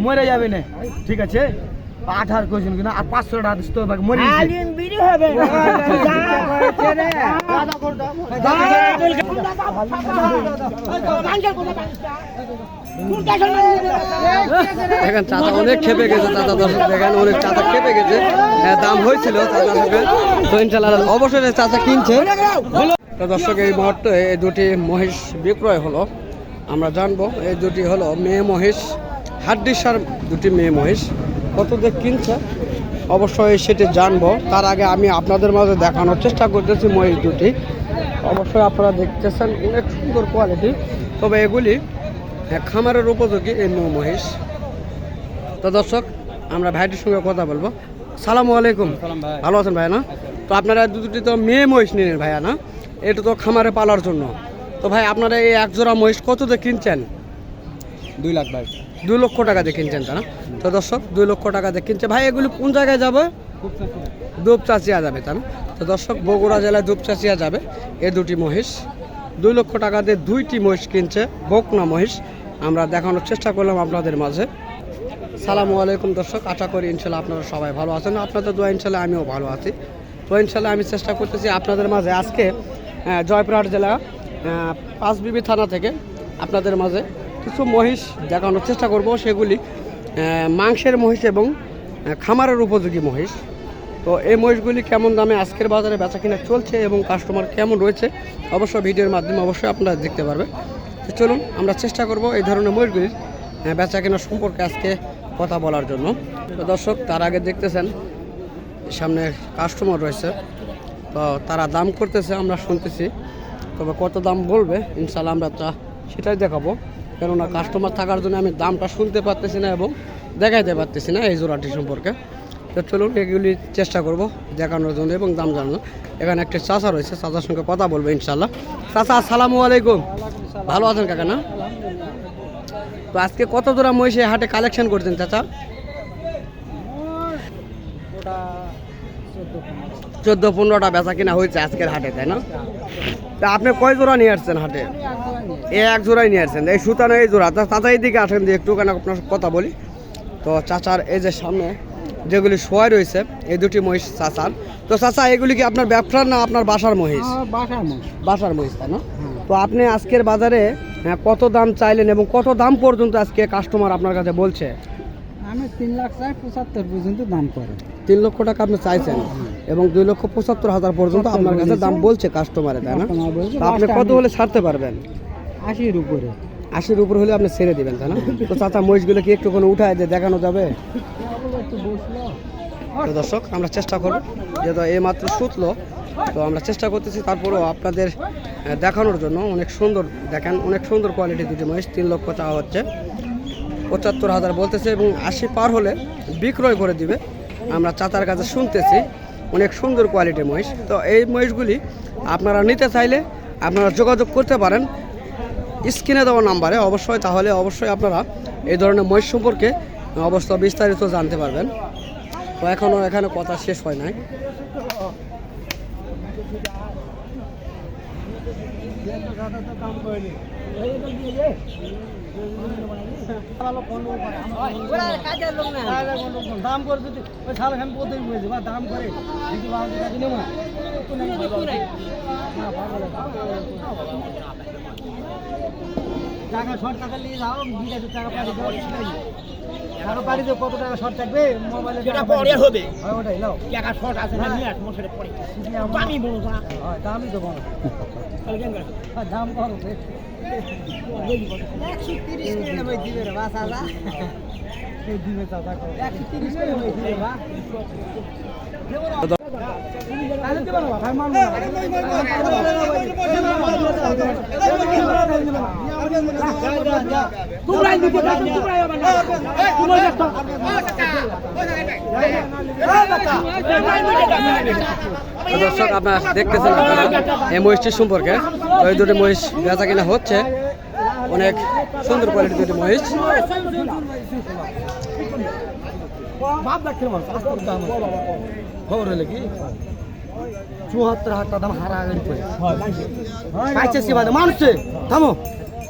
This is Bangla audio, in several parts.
মরে যাবে না, ঠিক আছে? 8 কোয়েশ্চেন কিনা আর 500 টাকা দিতে হবে, মরে আলিম বিড়ি হবে দেখেন চাচা অনেক খেপে গেছে, চাচা দর্শক দেখেন অনেক চাচা খেপে গেছে। দাম হয়েছিল চাচা থেকে, তো ইনশাল্লাহ অবশ্যই চাচা কিনছে। তো দর্শক এই মুহূর্তে এই দুটি মহিষ বিক্রয় হলো। আমরা জানবো এই দুটি হলো মেয়ে মহিষ, হাড্ডিসার দুটি মেয়ে মহিষ, কত দিয়ে কিনছে অবশ্যই সেটি জানবো। তার আগে আমি আপনাদের মাঝে দেখানোর চেষ্টা করতেছি মহিষ দুটি। অবশ্যই আপনারা দেখতেছেন অনেক সুন্দর কোয়ালিটি, তবে এগুলি খামারের উপযোগী এই মেয়ে মহিষ। তো দর্শক আমরা ভাইটির সঙ্গে কথা বলবো। সালামু আলাইকুম, ভালো আছেন ভাইয়া না? তো আপনারা দুটি তো মেয়ে মহিষ নিলেন ভাইয়া না, এটা তো খামারে পালার জন্য। তো ভাই আপনারা এই এক জোড়া মহিষ কত দিয়ে কিনছেন? 2 লাখ ভাই। 2 লক্ষ টাকা দিয়ে কিনছেন তা না? তো দর্শক 2 লক্ষ টাকা দিয়ে কিনছে। ভাই এগুলি কোন জায়গায় যাবে? দুপচাচিয়া যাবে তা না? তো দর্শক বগুড়া জেলায় দুপচাচিয়া যাবে এই দুটি মহিষ। 2 লক্ষ টাকা দিয়ে 2টি মহিষ কিনছে, বকনা মহিষ। আমরা দেখানোর চেষ্টা করলাম আপনাদের মাঝে। সালামু আলাইকুম দর্শক, আশা করি ইনশাল্লাহ আপনারা সবাই ভালো আছেন। আপনাদের দোয়া ইনশাল্লাহ আমিও ভালো আছি। তো ইনশাল্লাহ আমি চেষ্টা করতেছি আপনাদের মাঝে আজকে জয়পুরহাট জেলা পাঁচবিবি থানা থেকে আপনাদের মাঝে কিছু মহিষ দেখানোর চেষ্টা করব। সেগুলি মাংসের মহিষ এবং খামারের উপযোগী মহিষ। তো এই মহিষগুলি কেমন দামে আজকের বাজারে বেচা কিনা চলছে এবং কাস্টমার কেমন রয়েছে অবশ্য ভিডিওর মাধ্যমে অবশ্যই আপনারা দেখতে পারবেন। তো চলুন আমরা চেষ্টা করব এই ধরনের মহিষগুলির বেচা কেনার সম্পর্কে আজকে কথা বলার জন্য। তো দর্শক তার আগে দেখতেছেন সামনে কাস্টমার রয়েছে, তো তারা দাম করতেছে, আমরা শুনতেছি। তবে কত দাম বলবে ইনশাল্লাহ আমরা সেটাই দেখাবো, কেননা কাস্টমার থাকার জন্য আমি দামটা শুনতে পারতেছি না এবং দেখাইতে পারতেছি না এই জোড়াটি সম্পর্কে। তো চলুন এগুলি চেষ্টা করব দেখানোর জন্য এবং দাম জানানো। এখানে একটা চাচা রয়েছে, চাচার সঙ্গে কথা বলবো ইনশাল্লাহ। চাচা আসসালামু আলাইকুম, ভালো আছেন কাকা না? তো আজকে কত জোড়া মহিষে হাটে কালেকশন করছেন চাচা? 14-15টা বেচা কিনা হয়েছে আজকের হাটে, তাই না? তা আপনি কয় জোড়া নিয়ে আসছেন হাটে? এক জোড়াই নিয়ে আসছেন, এই সুতানো এই জোড়া। তা চাচা এইদিকে আসেন দিয়ে একটু কেন আপনার কথা বলি। তো চাচার এই যে সামনে যেগুলি শোয়াই রয়েছে এই দুটি মহিষ চাচার। তো চাচা এগুলি কি আপনার ব্যবসার না আপনার বাসার মহিষ? বাসার মহিষ, তাই না? তো আপনি আজকের বাজারে কত দাম চাইলেন এবং কত দাম পর্যন্ত আজকে কাস্টমার আপনার কাছে বলছে? আমি 3 লাখ চাই, 75 পর্যন্ত দাম করে। 3 লক্ষ টাকা আপনি চাইছেন এবং 2,75,000 পর্যন্ত আপনার কাছে দাম বলছে কাস্টমারে, তাই না? তো আপনি কত হলে ছাড়তে পারবেন? 80-র উপরে। 80-র উপরে হলে আপনি ছেড়ে দিবেন, তাই না? তো চাচা মহিষগুলো কি একটু কোনো উঠায় দিয়ে দেখানো যাবে? তো দর্শক আমরা চেষ্টা করব, যেহেতু এই মাত্র শুতলো, তো আমরা চেষ্টা করতেছি তারপরেও আপনাদের দেখানোর জন্য। অনেক সুন্দর দেখেন, অনেক সুন্দর কোয়ালিটি দুটি মহিষ। 3 লক্ষ চাওয়া হচ্ছে, 75,000 বলতেছে এবং 80 পার হলে বিক্রয় করে দিবে। আমরা চাচার কাছে শুনতেছি অনেক সুন্দর কোয়ালিটির মহিষ। তো এই মহিষগুলি আপনারা নিতে চাইলে আপনারা যোগাযোগ করতে পারেন স্ক্রিনে দেওয়া নাম্বারে অবশ্যই। তাহলে অবশ্যই আপনারা এই ধরনের মহিষ সম্পর্কে অবশ্য বিস্তারিত জানতে পারবেন। তো এখনও এখানে কথা শেষ হয় নাই। দাম করে যদি ওই সাল খান প্রতিদিন বুঝে বা দাম করে কিন্তু বাবা কাছে নেব না। টাকা শর্ট টাকা নিয়ে যাও, 20,000 টাকা পাড়ি দাও, আরো পাড়ি দাও। কত টাকা শর্ট থাকবে মোবাইলে? এটা পরে হবে। ওটাই নাও, টাকা শর্ট আছে না, নিয়ে আস মশারে পরে। আমি বলবো না, হয় দামই তো বড়, দাম বড় 130 করে ভাই দিবে রে বাস আলা, এই দিবে চাচা 130 করে ভাই দিবে বা তাহলে দিবা না ভাই, মানবো না। তোমরা দিতে দাও, তোমরা হবে না, তোমরা দেখো দর্শক আপনারা দেখতেছেন আপনারা এই মহিষটির সম্পর্কে। তো এই দুটি মহিষ বেচা কিনা হচ্ছে, অনেক সুন্দর কোয়ালিটির দুটি মহিষ। খবর হলে কি 74,000 দাম হারা গেল, মানুষে থামো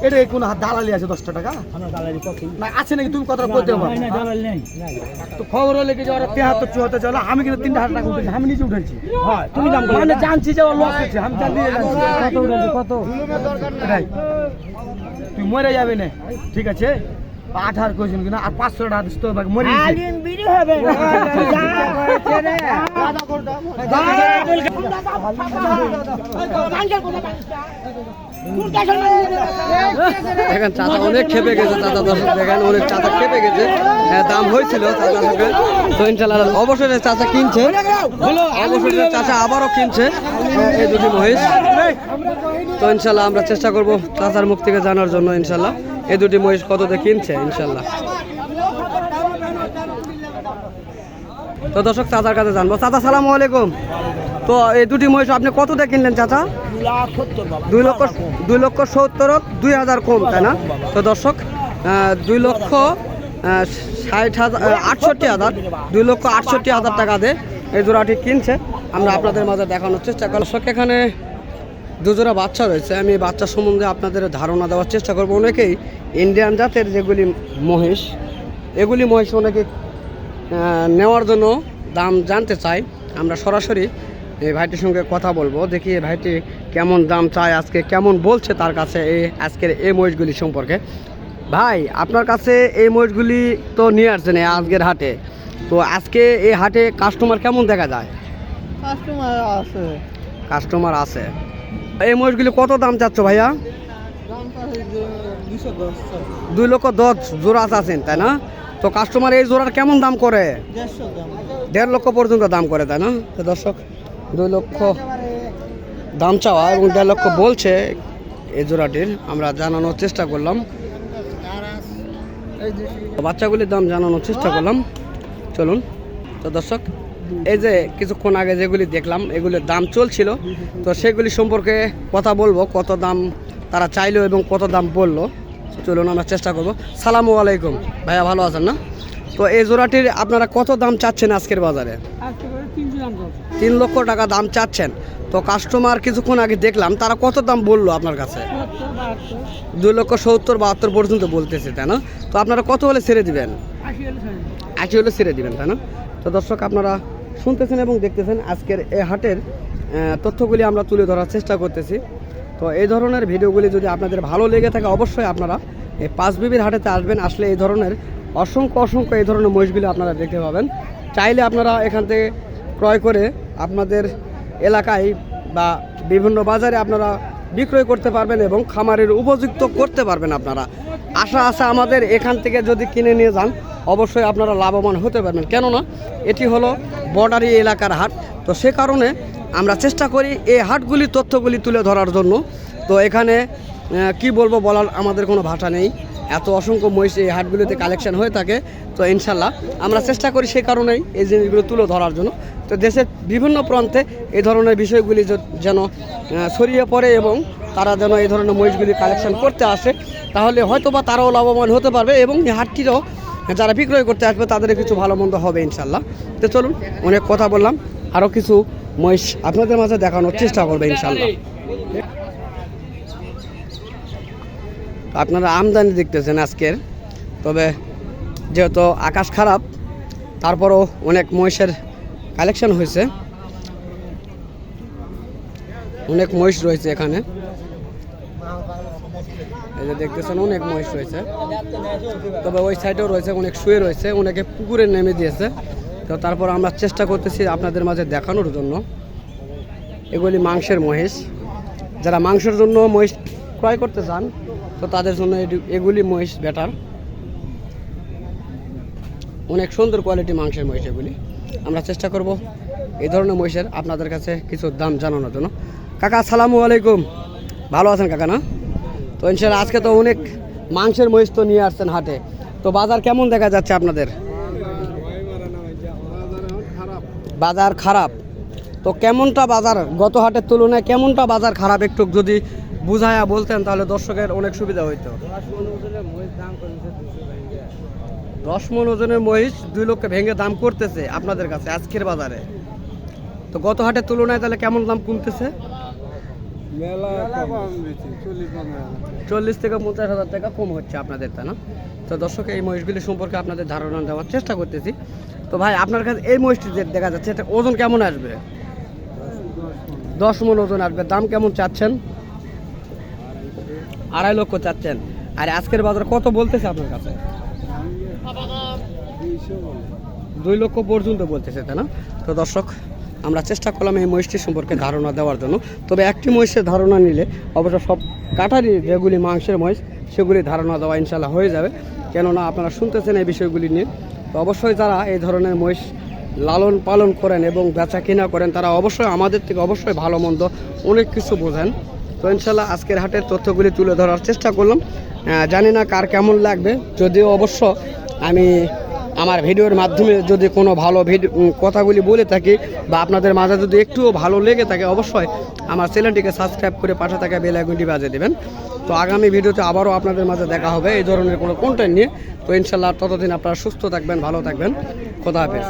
এটা কোন দালালি আছে 10 টাকা আমরা দালালি পক্ষে না আছে নাকি তুমি কথা কইতে পারো না দালালি নেই তো খবর হলে কি যে ওরা 73 74 চলে আমি কিন্তু 3000 টাকা উঠেছি আমি নিজে উঠেছি হ্যাঁ তুমি দাম মানে জানছি যে লস হচ্ছে আমি জানি কত উঠেছে কত এটাই। তুই মরে যাবে না ঠিক আছে 8 কইছেন কিনা আর 500 টাকা দিস তো বাকি মরে যাবে আলিম বিড়ি হবে না যা হয়েছে রে দেখেন চাচা অনেক খেপে গেছে চাচা দর্শক দেখেন অনেক চাচা খেপে গেছে দাম হয়েছিল চাচা থেকে তো ইনশাল্লাহ অবশ্যই চাচা কিনছে অবশ্যই চাচা আবারও কিনছে এই দুটি মহিষ তো ইনশাল্লাহ আমরা চেষ্টা করব চাচার মুখ থেকে জানার জন্য ইনশাল্লাহ এই দুটি মহিষ কততে কিনছে ইনশাল্লাহ। তো দর্শক চাচার কাছে জানবো চাচা সালামু আলাইকুম তো এই দুটি মহিষ আপনি কততে কিনলেন চাচা 2,70,000 2,000 কম তাই না তো দর্শক 2,60,000 2,68,000 টাকা দিয়ে এই জোড়াটি কিনছে আমরা আপনাদের মাঝে দেখানোর চেষ্টা করি। দর্শক এখানে দুজোড়া বাচ্চা রয়েছে আমি এই বাচ্চা সম্বন্ধে আপনাদের ধারণা দেওয়ার চেষ্টা করবো। অনেকেই ইন্ডিয়ান জাতের যেগুলি মহিষ এগুলি মহিষ অনেকে নেওয়ার জন্য দাম জানতে চাই আমরা সরাসরি এই ভাইটির সঙ্গে কথা বলবো দেখি এই ভাইটি কেমন দাম চায় আজকে কেমন বলছে তার কাছে এই আজকের এই মহিষগুলি সম্পর্কে। ভাই আপনার কাছে এই মহিষগুলি তো নিয়ে আসছেন এই আজকের হাটে তো আজকে এই হাটে কাস্টমার কেমন দেখা যায়? কাস্টমার আছে এই মহিষগুলি কত দাম চাচ্ছ ভাইয়া? 2,10,000 জোড়া আছেন তাই না তো কাস্টমার এই জোড়ার কেমন দাম করে? 1.5 লক্ষ পর্যন্ত দাম করে তাই না তো দর্শক 2 লক্ষ দাম চাওয়া এবং 1.5 লক্ষ বলছে এই জোড়াটির আমরা জানানোর চেষ্টা করলাম বাচ্চাগুলির দাম জানানোর চেষ্টা করলাম চলুন। তো দর্শক এই যে কিছুক্ষণ আগে যেগুলি দেখলাম এগুলির দাম চলছিল তো সেগুলি সম্পর্কে কথা বলবো কত দাম তারা চাইলো এবং কত দাম বললো চলুন আমরা চেষ্টা করব। সালামু আলাইকুম ভাইয়া ভালো আছেন না তো এই জোড়াটির আপনারা কত দাম চাচ্ছেন আজকের বাজারে? 3 লক্ষ টাকা দাম চাচ্ছেন তো কাস্টমার কিছুক্ষণ আগে দেখলাম তারা কত দাম বললো আপনার কাছে? 2,70,000 পর্যন্ত বলতেছে তাই না তো আপনারা কত হলে ছেড়ে দিবেন? 80 হলে ছেড়ে দিবেন তাই না তো দর্শক আপনারা শুনতেছেন এবং দেখতেছেন আজকের এই হাটের তথ্যগুলি আমরা তুলে ধরার চেষ্টা করতেছি। তো এই ধরনের ভিডিওগুলি যদি আপনাদের ভালো লেগে থাকে অবশ্যই আপনারা এই পাঁচবিবির হাটেতে আসবেন আসলে এই ধরনের অসংখ্য এই ধরনের মহিষগুলি আপনারা দেখতে পাবেন চাইলে আপনারা এখান থেকে ক্রয় করে আপনাদের এলাকায় বা বিভিন্ন বাজারে আপনারা বিক্রয় করতে পারবেন এবং খামারের উপযুক্ত করতে পারবেন আপনারা আশা আছে আমাদের এখান থেকে যদি কিনে নিয়ে যান অবশ্যই আপনারা লাভবান হতে পারবেন কেননা এটি হলো বর্ডারি এলাকার হাট তো সে কারণে আমরা চেষ্টা করি এই হাটগুলির তথ্যগুলি তুলে ধরার জন্য। তো এখানে কি বলবো বলার আমাদের কোনো ভাষা নেই এত অসংখ্য মহিষ এই হাটগুলিতে কালেকশন হয়ে থাকে তো ইনশাল্লাহ আমরা চেষ্টা করি সেই কারণেই এই জিনিসগুলো তুলে ধরার জন্য। তো দেশের বিভিন্ন প্রান্তে এই ধরনের বিষয়গুলি যেন ছড়িয়ে পড়ে এবং তারা যেন এই ধরনের মহিষগুলি কালেকশন করতে আসে তাহলে হয়তো বা তারাও লাভবান হতে পারবে এবং এই হাটটিরও যারা বিক্রয় করতে আসবে তাদের কিছু ভালো মন্দ হবে ইনশাল্লাহ। তো চলুন অনেক কথা বললাম আরও কিছু মহিষ আপনাদের মাঝে দেখানোর চেষ্টা করবে ইনশাল্লাহ। আপনারা আমদানি দেখতেছেন আজকের তবে যেহেতু আকাশ খারাপ তারপরও অনেক মহিষের কালেকশন হয়েছে অনেক মহিষ রয়েছে এখানে এই যে দেখতেছেন অনেক মহিষ রয়েছে তবে ওই সাইডেও রয়েছে অনেক শুয়ে রয়েছে অনেকে পুকুরে নেমে দিয়েছে তো তারপর আমরা চেষ্টা করতেছি আপনাদের মাঝে দেখানোর জন্য এগুলি মাংসের মহিষ যারা মাংসের জন্য মহিষ ক্রয় করতে চান তো তাদের জন্য এগুলি মহিষ বেটার অনেক সুন্দর কোয়ালিটি মাংসের মহিষ এগুলি আমরা চেষ্টা করব এই ধরনের মহিষের আপনাদের কাছে কিছু দাম জানানোর জন্য। কাকা আসসালামু আলাইকুম ভালো আছেন কাকা না তো ইনশাআল্লাহ আজকে তো অনেক মাংসের মহিষ তো নিয়ে আসছেন হাটে তো বাজার কেমন দেখা যাচ্ছে আপনাদের? বাজার খারাপ তো কেমনটা বাজার গত হাটের তুলনায় কেমনটা বাজার খারাপ একটু যদি বুঝায়া বলতেন তাহলে দর্শকের অনেক সুবিধা হইতো। 10 মণ ওজনের মহিষ 2 লক্ষ ভেঙে দাম করতেছে আপনাদের কাছে আজকের বাজারে তো গত হাটের তুলনায় তাহলে কেমন দাম কমতেছে? 40 থেকে 50,000 টাকা কম হচ্ছে আপনাদের, তা না? তো দর্শক এই মহিষগুলি সম্পর্কে আপনাদের ধারণা দেওয়ার চেষ্টা করতেছি। তো ভাই আপনার কাছে এই মহিষটি যে দেখা যাচ্ছে এটা ওজন কেমন আসবে? 10 মণ ওজন আসবে। দাম কেমন চাচ্ছেন? 2.5 লক্ষ চাচ্ছেন। আর আজকের বাজার কত বলতেছে আপনার কাছে? 2 লক্ষ পর্যন্ত বলতেছে, তাই না? তো দর্শক আমরা চেষ্টা করলাম এই মহিষটি সম্পর্কে ধারণা দেওয়ার জন্য। তবে একটি মহিষের ধারণা নিলে অবশ্য সব কাটারি যেগুলি মাংসের মহিষ সেগুলি ধারণা দেওয়া ইনশাল্লাহ হয়ে যাবে, কেননা আপনারা শুনতেছেন এই বিষয়গুলি নিয়ে। তো অবশ্যই যারা এই ধরনের মহিষ লালন পালন করেন এবং বেচা কিনা করেন তারা অবশ্যই আমাদের থেকে অবশ্যই ভালো মন্দ অনেক কিছু বোঝেন। তো ইনশাল্লাহ আজকের হাটের তথ্যগুলি তুলে ধরার চেষ্টা করলাম। জানি না কার কেমন লাগবে, যদিও অবশ্য আমি আমার ভিডিওর মাধ্যমে যদি কোনো ভালো কথাগুলি বলে থাকি বা আপনাদের মাঝে যদি একটুও ভালো লেগে থাকে অবশ্যই আমার চ্যানেলটিকে সাবস্ক্রাইব করে পাশে থাকা বেল আইকনটি বাজিয়ে দেবেন। তো আগামী ভিডিওতে আবারও আপনাদের মাঝে দেখা হবে এই ধরনের কোনো কন্টেন্ট নিয়ে। তো ইনশাল্লাহ ততদিন আপনারা সুস্থ থাকবেন, ভালো থাকবেন। খোদা হাফেজ।